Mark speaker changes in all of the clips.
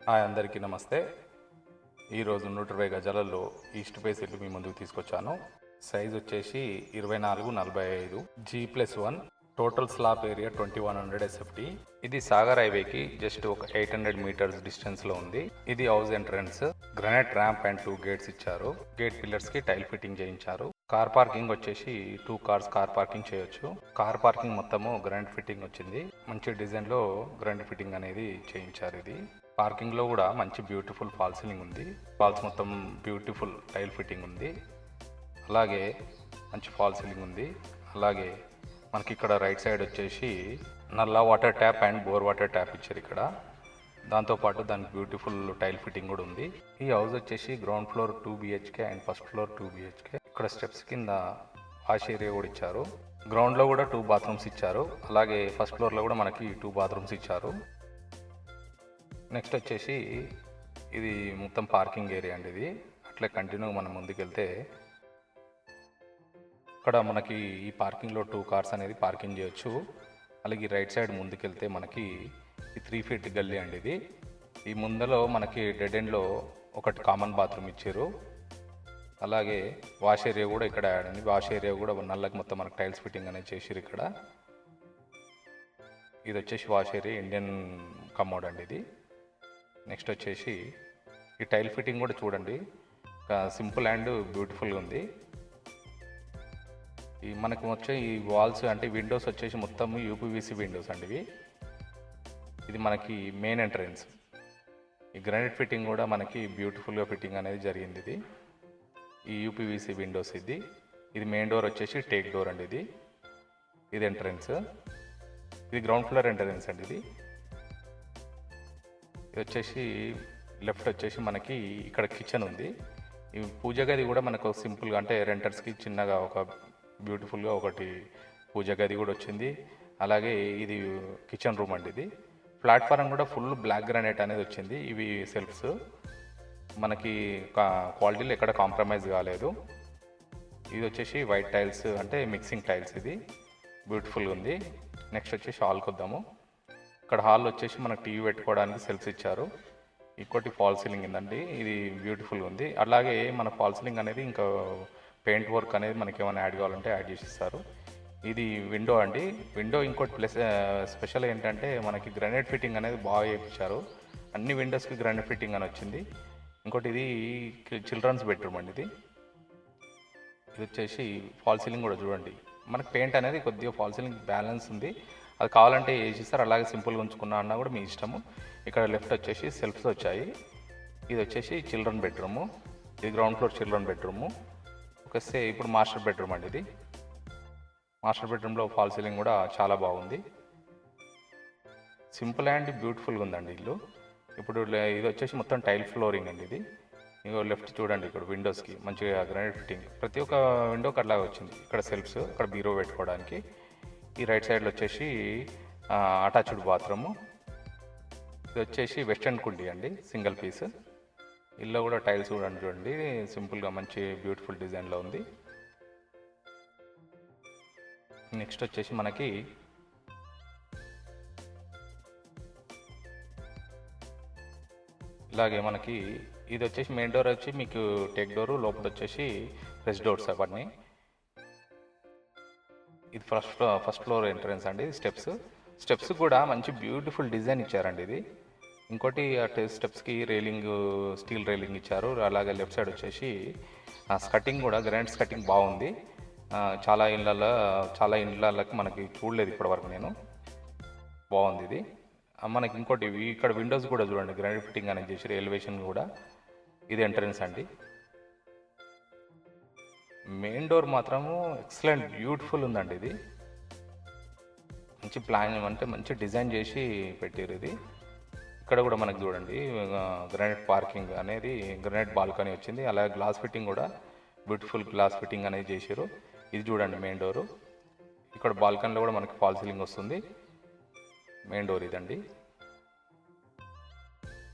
Speaker 1: Hi అందరికీ నమస్తే. ఈరోజు 120 గజాలలో ఈస్ట్ ఫేస్ ఇల్లు మీ ముందుకు తీసుకొచ్చాను. సైజ్ వచ్చేసి 24x45 G+1. Total slab area 2100 SFT. ఇది సాగర్ హైవేకి జస్ట్ ఒక 800 మీటర్స్ డిస్టెన్స్లో ఉంది. ఇది house entrance. Granite ramp and 2 gates ఇచ్చారు. గేట్ పిల్లర్స్కి టైల్ ఫిట్టింగ్ చేయించారు. కార్ పార్కింగ్ వచ్చేసి 2 కార్స్ కార్ పార్కింగ్ చేయొచ్చు. కార్ పార్కింగ్ మొత్తము గ్రానైట్ ఫిట్టింగ్ వచ్చింది. మంచి డిజైన్లో గ్రానైట్ ఫిట్టింగ్ అనేది చేయించారు. ఇది పార్కింగ్లో కూడా మంచి బ్యూటిఫుల్ ఫాల్ సీలింగ్ ఉంది. ఫాల్స్ మొత్తం బ్యూటిఫుల్ టైల్ ఫిట్టింగ్ ఉంది. అలాగే మంచి ఫాల్ సీలింగ్ ఉంది. అలాగే మనకి ఇక్కడ రైట్ సైడ్ వచ్చేసి నల్లా water tap and bore water tap ఇచ్చారు ఇక్కడ. దాంతోపాటు దానికి బ్యూటిఫుల్ టైల్ ఫిట్టింగ్ కూడా ఉంది. ఈ హౌస్ వచ్చేసి ground floor 2 BHK and first floor 2 BHK. ఇక్కడ స్టెప్స్ కింద వాష్ ఏరియా కూడా ఇచ్చారు. గ్రౌండ్లో కూడా 2 బాత్రూమ్స్ ఇచ్చారు. అలాగే ఫస్ట్ ఫ్లోర్లో కూడా మనకి 2 బాత్రూమ్స్ ఇచ్చారు. నెక్స్ట్ వచ్చేసి ఇది మొత్తం పార్కింగ్ ఏరియా అండి. ఇది అట్లే కంటిన్యూ మనం ముందుకెళ్తే ఇక్కడ మనకి ఈ పార్కింగ్లో 2 కార్స్ అనేది పార్కింగ్ చేయొచ్చు. అలాగే రైట్ సైడ్ ముందుకెళ్తే మనకి ఈ 3 ఫీట్ గల్లీ అండి. ఇది ఈ ముందలో మనకి డెడ్ ఎండ్లో ఒకటి కామన్ బాత్రూమ్ ఇచ్చారు. అలాగే వాష్ ఏరియా కూడా ఇక్కడ యాడ్ అండి. వాష్ ఏరియా కూడా నల్లకి మొత్తం మనకి టైల్స్ ఫిట్టింగ్ అనేది చేసిరు ఇక్కడ. ఇది వచ్చేసి వాష్ ఏరియా ఇండియన్ కమోడ్ అండి ఇది. నెక్స్ట్ వచ్చేసి ఈ టైల్ ఫిట్టింగ్ కూడా చూడండి, సింపుల్ అండ్ బ్యూటిఫుల్గా ఉంది. ఈ మనకు వచ్చే ఈ వాల్స్ అంటే విండోస్ వచ్చేసి మొత్తం UPVC విండోస్ అండి ఇవి. ఇది మనకి మెయిన్ ఎంట్రన్స్. ఈ గ్రానైట్ ఫిట్టింగ్ కూడా మనకి బ్యూటిఫుల్గా ఫిట్టింగ్ అనేది జరిగింది. ఇది ఈ UPVC విండోస్. ఇది మెయిన్ డోర్ వచ్చేసి టేక్ డోర్ అండి. ఇది ఎంట్రన్స్. ఇది గ్రౌండ్ ఫ్లోర్ ఎంట్రన్స్ అండి. ఇది వచ్చేసి లెఫ్ట్ వచ్చేసి మనకి ఇక్కడ కిచెన్ ఉంది. ఈ పూజ గది కూడా మనకు సింపుల్గా అంటే రెంటర్స్కి చిన్నగా ఒక బ్యూటిఫుల్గా ఒకటి పూజ గది కూడా వచ్చింది. అలాగే ఇది కిచెన్ రూమ్ అండి. ఇది ప్లాట్ఫారం కూడా ఫుల్ బ్లాక్ గ్రానైట్ అనేది వచ్చింది. ఇవి సెల్ఫ్స్ మనకి క్వాలిటీలో ఎక్కడ కాంప్రమైజ్ కాలేదు. ఇది వచ్చేసి వైట్ టైల్స్ అంటే మిక్సింగ్ టైల్స్. ఇది బ్యూటిఫుల్గా ఉంది. నెక్స్ట్ వచ్చేసి హాల్కి వద్దాము. ఇక్కడ హాల్ వచ్చేసి మనకు టీవీ పెట్టుకోవడానికి సెల్ఫ్స్ ఇచ్చారు. ఇంకోటి ఫాల్ సీలింగ్ ఉందండి. ఇది బ్యూటిఫుల్గా ఉంది. అలాగే మన ఫాల్ సీలింగ్ అనేది ఇంకా పెయింట్ వర్క్ అనేది మనకి ఏమైనా యాడ్ కావాలంటే యాడ్ చేసి ఇస్తారు. ఇది విండో అండి. విండో ఇంకోటి ప్లస్ స్పెషల్ ఏంటంటే మనకి గ్రానైట్ ఫిట్టింగ్ అనేది బాగా చేయించారు. అన్ని విండోస్కి గ్రానైట్ ఫిట్టింగ్ అని వచ్చింది. ఇంకోటి ఇది చిల్డ్రన్స్ బెడ్రూమ్ అండి. ఇది వచ్చేసి ఫాల్ సీలింగ్ కూడా చూడండి. మనకి పెయింట్ అనేది కొద్దిగా ఫాల్ సీలింగ్ బ్యాలెన్స్ ఉంది. అది కావాలంటే వేసిస్తారు, అలాగే సింపుల్గా ఉంచుకున్నా అన్నా కూడా మీ ఇష్టము. ఇక్కడ లెఫ్ట్ వచ్చేసి సెల్ఫ్స్ వచ్చాయి. ఇది వచ్చేసి చిల్డ్రన్ బెడ్రూము. ఇది గ్రౌండ్ ఫ్లోర్ చిల్డ్రన్ బెడ్రూము. ఒకస్తే ఇప్పుడు మాస్టర్ బెడ్రూమ్ అండి. ఇది మాస్టర్ బెడ్రూమ్లో ఫాల్ సీలింగ్ కూడా చాలా బాగుంది. సింపుల్ అండ్ బ్యూటిఫుల్గా ఉందండి ఇల్లు. ఇప్పుడు ఇది వచ్చేసి మొత్తం టైల్ ఫ్లోరింగ్ అండి. ఇది ఇంకో లెఫ్ట్ చూడండి, ఇక్కడ విండోస్కి మంచిగా గ్రానైట్ ఫిట్టింగ్ ప్రతి ఒక్క విండోకి అట్లాగే వచ్చింది. ఇక్కడ సెల్ఫ్స్, ఇక్కడ బీరో పెట్టుకోవడానికి. ఈ రైట్ సైడ్లో వచ్చేసి అటాచ్డ్ బాత్రూము. ఇది వచ్చేసి వెస్టర్న్ కుండీ అండి, సింగిల్ పీస్. ఇల్లు కూడా టైల్స్ కూడా చూడండి, సింపుల్గా మంచి బ్యూటిఫుల్ డిజైన్లో ఉంది. నెక్స్ట్ వచ్చేసి మనకి ఇలాగే మనకి ఇది వచ్చేసి మెయిన్ డోర్ వచ్చి మీకు టేక్ డోరు, లోపల వచ్చేసి ఫ్రెష్ డోర్స్ అవన్నీ. ఇది ఫస్ట్ ఫ్లోర్ ఎంట్రన్స్ అండి. స్టెప్స్ కూడా మంచి బ్యూటిఫుల్ డిజైన్ ఇచ్చారండి. ఇది ఇంకోటి స్టెప్స్కి రేలింగ్, స్టీల్ రేలింగ్ ఇచ్చారు. అలాగే లెఫ్ట్ సైడ్ వచ్చేసి స్కటింగ్ కూడా గ్రానైట్ స్కటింగ్ బాగుంది. చాలా ఇళ్ళకి మనకి చూడలేదు ఇప్పటివరకు నేను. బాగుంది ఇది. మనకి ఇంకోటి ఇక్కడ విండోస్ కూడా చూడండి, గ్రానైట్ ఫిట్టింగ్ అనేది చేసి ఎలివేషన్ కూడా. ఇది ఎంట్రన్స్ అండి. మెయిన్ డోర్ మాత్రము ఎక్సలెంట్ బ్యూటిఫుల్ ఉందండి. ఇది మంచి ప్లాన్ అంటే మంచి డిజైన్ చేసి పెట్టారు. ఇది ఇక్కడ కూడా మనకు చూడండి గ్రానైట్ పార్కింగ్ అనేది, గ్రానైట్ బాల్కనీ వచ్చింది. అలాగే గ్లాస్ ఫిట్టింగ్ కూడా బ్యూటిఫుల్ గ్లాస్ ఫిట్టింగ్ అనేది చేశారు. ఇది చూడండి మెయిన్ డోరు. ఇక్కడ బాల్కనీలో కూడా మనకి ఫాల్ సీలింగ్ వస్తుంది. మెయిన్ డోర్ ఇదండి.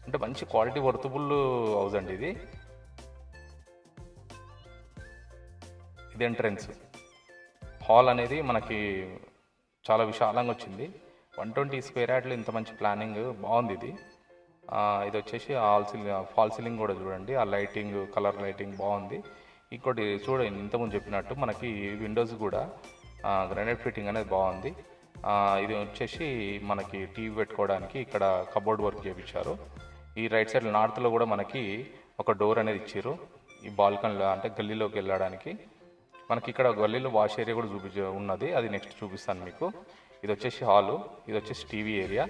Speaker 1: అంటే మంచి క్వాలిటీ వర్తబుల్ హౌస్ అండి ఇది. ఇది ఎంట్రన్స్. హాల్ అనేది మనకి చాలా విశాలంగా వచ్చింది. 120 స్క్వేర్ యార్డ్లో ఇంత మంచి ప్లానింగ్ బాగుంది. ఇది ఇది వచ్చేసి ఫాల్ సీలింగ్ కూడా చూడండి, ఆ లైటింగ్ కలర్ లైటింగ్ బాగుంది. ఇంకోటి చూడండి, ఇంతకుముందు చెప్పినట్టు మనకి విండోస్ కూడా గ్రానైట్ ఫిట్టింగ్ అనేది బాగుంది. ఇది వచ్చేసి మనకి టీవీ పెట్టుకోవడానికి ఇక్కడ కబోర్డ్ వర్క్ చేయించారు. ఈ రైట్ సైడ్ నార్త్లో కూడా మనకి ఒక డోర్ అనేది ఇచ్చారు ఈ బాల్కనీలో, అంటే గల్లీలోకి వెళ్ళడానికి. మనకి ఇక్కడ గల్లీలో వాష్ ఏరియా కూడా ఉన్నది, అది నెక్స్ట్ చూపిస్తాను మీకు. ఇది వచ్చేసి హాలు, ఇది వచ్చేసి టీవీ ఏరియా.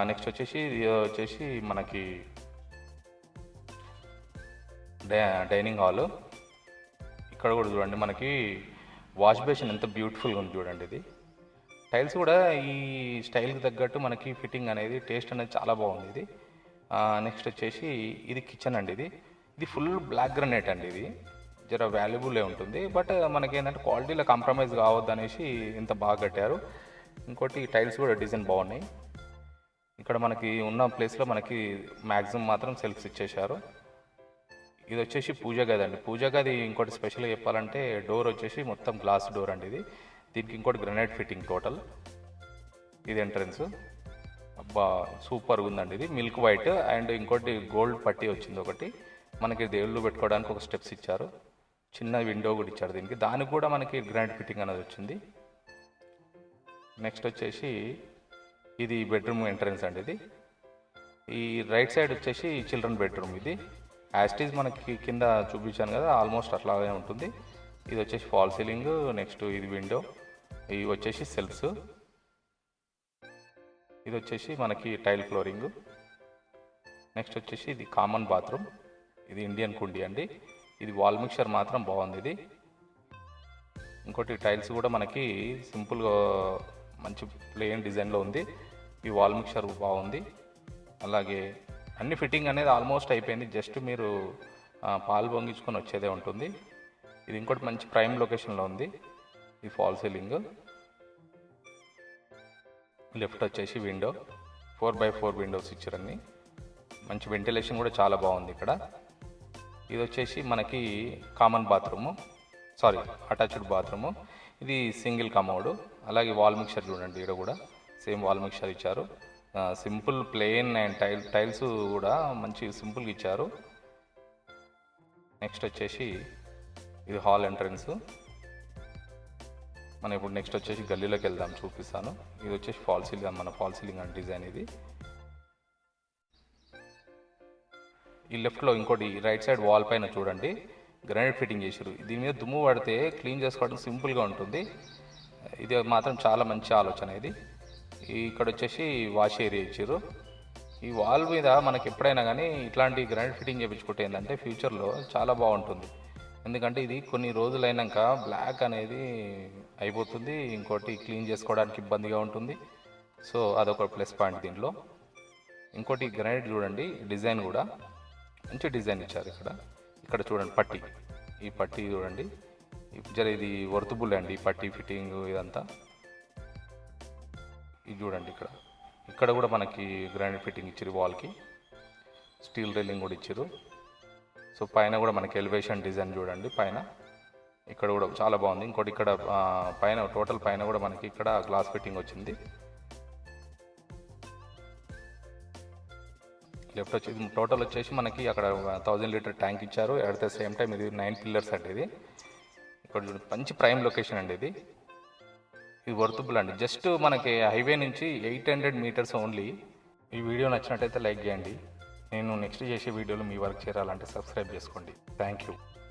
Speaker 1: నెక్స్ట్ వచ్చేసి మనకి డైనింగ్ హాలు. ఇక్కడ కూడా చూడండి మనకి వాష్ బేసిన్ ఎంత బ్యూటిఫుల్గా ఉంది చూడండి. ఇది టైల్స్ కూడా ఈ స్టైల్కి తగ్గట్టు మనకి ఫిట్టింగ్ అనేది టేస్ట్ అనేది చాలా బాగుంది ఇది. నెక్స్ట్ వచ్చేసి ఇది కిచెన్ అండి. ఇది ఫుల్ బ్లాక్ గ్రనైట్ అండి. ఇది జర వాల్యుబులే ఉంటుంది, బట్ మనకి ఏంటంటే క్వాలిటీలో కాంప్రమైజ్ కావద్దు అనేసి ఇంత బాగా కట్టారు. ఇంకోటి టైల్స్ కూడా డిజైన్ బాగున్నాయి. ఇక్కడ మనకి ఉన్న ప్లేస్లో మనకి మ్యాక్సిమం మాత్రం సెల్ఫ్స్ ఇచ్చేశారు. ఇది వచ్చేసి పూజ గది అండి. పూజ గది ఇంకోటి స్పెషల్గా చెప్పాలంటే డోర్ వచ్చేసి మొత్తం గ్లాస్ డోర్ అండి. దీనికి ఇంకోటి గ్రనైట్ ఫిట్టింగ్ టోటల్. ఇది ఎంట్రన్స్. అబ్బా సూపర్గా ఉందండి. ఇది మిల్క్ వైట్ అండ్ ఇంకోటి గోల్డ్ పట్టీ వచ్చింది ఒకటి. మనకి దేవుళ్ళు పెట్టుకోవడానికి ఒక స్టెప్స్ ఇచ్చారు, చిన్న విండో కూడా ఇచ్చారు దీనికి. దానికి కూడా మనకి గ్రానైట్ ఫిట్టింగ్ అనేది వచ్చింది. నెక్స్ట్ వచ్చేసి ఇది బెడ్రూమ్ ఎంట్రన్స్ అండి. ఈ రైట్ సైడ్ వచ్చేసి చిల్డ్రన్ బెడ్రూమ్. ఇది యాస్టీజ్ మనకి కింద చూపించాను కదా, ఆల్మోస్ట్ అట్లాగే ఉంటుంది. ఇది వచ్చేసి ఫాల్ సీలింగ్. నెక్స్ట్ ఇది విండో, ఇవి వచ్చేసి సెల్ఫ్స్. ఇది వచ్చేసి మనకి టైల్ ఫ్లోరింగ్. నెక్స్ట్ వచ్చేసి ఇది కామన్ బాత్రూమ్. ఇది ఇండియన్ కుండీ అండి. ఇది వాల్ మిక్చర్ మాత్రం బాగుంది. ఇది ఇంకోటి టైల్స్ కూడా మనకి సింపుల్గా మంచి ప్లెయిన్ డిజైన్లో ఉంది. ఈ వాల్ మిక్చర్ బాగుంది. అలాగే అన్ని ఫిట్టింగ్ అనేది ఆల్మోస్ట్ అయిపోయింది, జస్ట్ మీరు పాలు పొంగించుకొని వచ్చేదే ఉంటుంది. ఇది ఇంకోటి మంచి ప్రైమ్ లొకేషన్లో ఉంది. ఈ ఫాల్ సీలింగ్. లెఫ్ట్ వచ్చేసి విండో, 4x4 విండోస్ ఇచ్చారన్ని. మంచి వెంటిలేషన్ కూడా చాలా బాగుంది ఇక్కడ. ఇది వచ్చేసి మనకి కామన్ బాత్రూము, అటాచ్డ్ బాత్రూము. ఇది సింగిల్ కమోడు. అలాగే వాల్ మిక్చర్ చూడండి, ఇక్కడ కూడా సేమ్ వాల్ మిక్చర్ ఇచ్చారు. సింపుల్ ప్లెయిన్ అండ్ టైల్స్ కూడా మంచి సింపుల్గా ఇచ్చారు. నెక్స్ట్ వచ్చేసి ఇది హాల్ ఎంట్రన్స్. మనం ఇప్పుడు నెక్స్ట్ వచ్చేసి గల్లీలోకి వెళ్దాం, చూపిస్తాను. ఇది వచ్చేసి ఫాల్ సీలింగ్, మన ఫాల్ సీలింగ్ అండ్ డిజైన్ ఇది. ఈ లెఫ్ట్లో ఇంకోటి రైట్ సైడ్ వాల్ పైన చూడండి గ్రానైట్ ఫిట్టింగ్ చేశారు. దీని మీద దుమ్ము పడితే క్లీన్ చేసుకోవడం సింపుల్గా ఉంటుంది. ఇది మాత్రం చాలా మంచి ఆలోచన ఇది. ఇక్కడ వచ్చేసి వాష్ ఏరియా ఇచ్చారు. ఈ వాల్ మీద మనకి ఎప్పుడైనా కానీ ఇట్లాంటి గ్రానైట్ ఫిట్టింగ్ చేయించుకుంటే ఏంటంటే ఫ్యూచర్లో చాలా బాగుంటుంది. ఎందుకంటే ఇది కొన్ని రోజులైనాక బ్లాక్ అనేది అయిపోతుంది, ఇంకోటి క్లీన్ చేసుకోవడానికి ఇబ్బందిగా ఉంటుంది. సో అదొక ప్లస్ పాయింట్ దీంట్లో. ఇంకోటి గ్రానైట్ చూడండి, డిజైన్ కూడా మంచి డిజైన్ ఇచ్చారు. ఇక్కడ చూడండి పట్టీ, ఈ పట్టీ చూడండి, ఇది వర్తబుల్ అండి. ఈ పట్టీ ఫిట్టింగ్ ఇదంతా ఇది చూడండి. ఇక్కడ కూడా మనకి గ్రానైట్ ఫిట్టింగ్ ఇచ్చారు. వాల్కి స్టీల్ రైలింగ్ కూడా ఇచ్చారు. సో పైన కూడా మనకి ఎలివేషన్ డిజైన్ చూడండి పైన, ఇక్కడ కూడా చాలా బాగుంది. ఇంకోటి ఇక్కడ పైన టోటల్ పైన కూడా మనకి ఇక్కడ గ్లాస్ ఫిట్టింగ్ వచ్చింది. లెఫ్ట్ వచ్చేసి టోటల్ వచ్చేసి మనకి అక్కడ 1000 లీటర్ ట్యాంక్ ఇచ్చారు. అట్ ద సేమ్ టైం ఇది 9 పిల్లర్స్ అండి. ఇది ఇక్కడ మంచి ప్రైమ్ లొకేషన్ అండి. ఇది వర్తబుల్ అండి. జస్ట్ మనకి హైవే నుంచి 800 మీటర్స్ ఓన్లీ. ఈ వీడియో నచ్చినట్టయితే లైక్ చేయండి. నేను నెక్స్ట్ చేసే వీడియోలు మీ వరకు చేరాలంటే సబ్స్క్రైబ్ చేసుకోండి. Thank you.